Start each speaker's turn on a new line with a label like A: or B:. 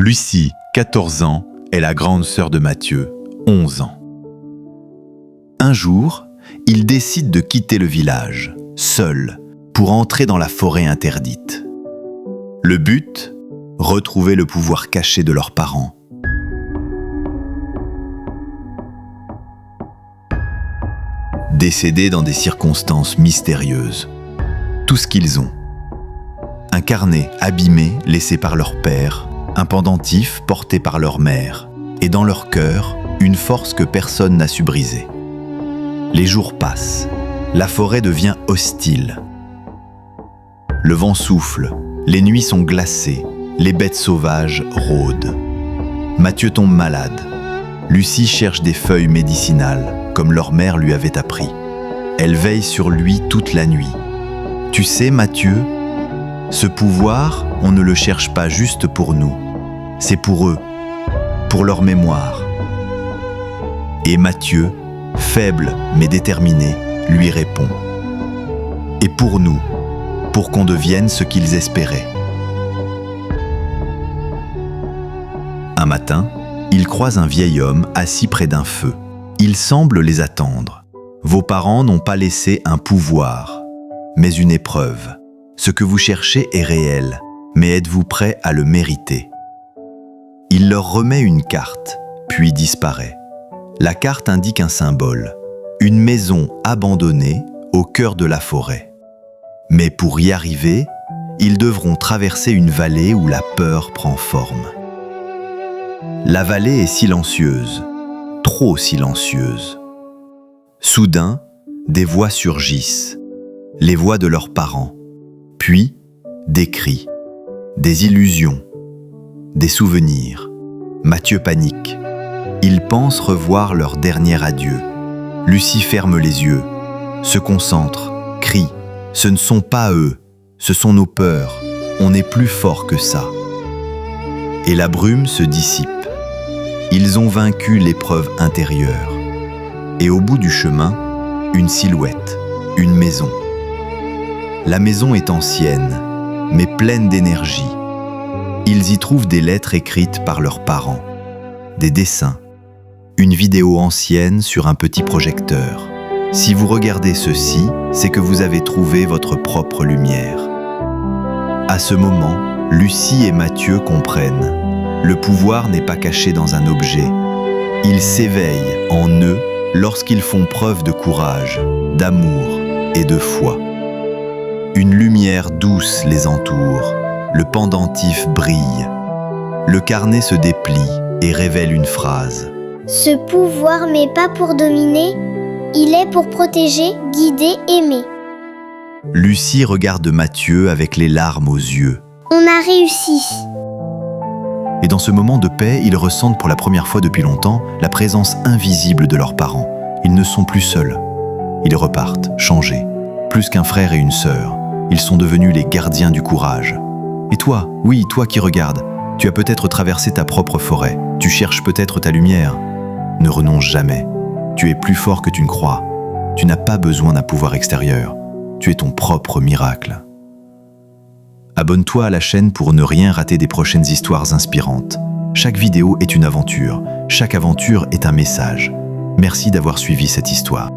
A: Lucie, 14 ans, est la grande sœur de Mathieu, 11 ans. Un jour, ils décident de quitter le village, seuls, pour entrer dans la forêt interdite. Le but ? Retrouver le pouvoir caché de leurs parents. Décédés dans des circonstances mystérieuses. Tout ce qu'ils ont. Un carnet abîmé laissé par leur père, un pendentif porté par leur mère, et dans leur cœur, une force que personne n'a su briser. Les jours passent, la forêt devient hostile. Le vent souffle, les nuits sont glacées, les bêtes sauvages rôdent. Mathieu tombe malade. Lucie cherche des feuilles médicinales, comme leur mère lui avait appris. Elle veille sur lui toute la nuit. Tu sais, Mathieu, ce pouvoir, on ne le cherche pas juste pour nous. C'est pour eux, pour leur mémoire. Et Mathieu, faible mais déterminé, lui répond. Et pour nous, pour qu'on devienne ce qu'ils espéraient. Un matin, ils croisent un vieil homme assis près d'un feu. Il semble les attendre. Vos parents n'ont pas laissé un pouvoir, mais une épreuve. Ce que vous cherchez est réel, mais êtes-vous prêts à le mériter ? Il leur remet une carte, puis disparaît. La carte indique un symbole, une maison abandonnée au cœur de la forêt. Mais pour y arriver, ils devront traverser une vallée où la peur prend forme. La vallée est silencieuse, trop silencieuse. Soudain, des voix surgissent, les voix de leurs parents, puis des cris, des illusions, des souvenirs. Mathieu panique. Il pense revoir leur dernier adieu. Lucie ferme les yeux, se concentre, crie. Ce ne sont pas eux, ce sont nos peurs. On est plus fort que ça. Et la brume se dissipe. Ils ont vaincu l'épreuve intérieure. Et au bout du chemin, une silhouette, une maison. La maison est ancienne, mais pleine d'énergie. Ils y trouvent des lettres écrites par leurs parents, des dessins, une vidéo ancienne sur un petit projecteur. Si vous regardez ceci, c'est que vous avez trouvé votre propre lumière. À ce moment, Lucie et Mathieu comprennent. Le pouvoir n'est pas caché dans un objet. Il s'éveille en eux lorsqu'ils font preuve de courage, d'amour et de foi. Une lumière douce les entoure, le pendentif brille. Le carnet se déplie et révèle une phrase.
B: Ce pouvoir n'est pas pour dominer, il est pour protéger, guider, aimer.
A: Lucie regarde Mathieu avec les larmes aux yeux.
B: On a réussi.
A: Et dans ce moment de paix, ils ressentent pour la première fois depuis longtemps la présence invisible de leurs parents. Ils ne sont plus seuls. Ils repartent, changés. Plus qu'un frère et une sœur, ils sont devenus les gardiens du courage. Et toi, oui, toi qui regardes, tu as peut-être traversé ta propre forêt. Tu cherches peut-être ta lumière. Ne renonce jamais. Tu es plus fort que tu ne crois. Tu n'as pas besoin d'un pouvoir extérieur. Tu es ton propre miracle. Abonne-toi à la chaîne pour ne rien rater des prochaines histoires inspirantes. Chaque vidéo est une aventure. Chaque aventure est un message. Merci d'avoir suivi cette histoire.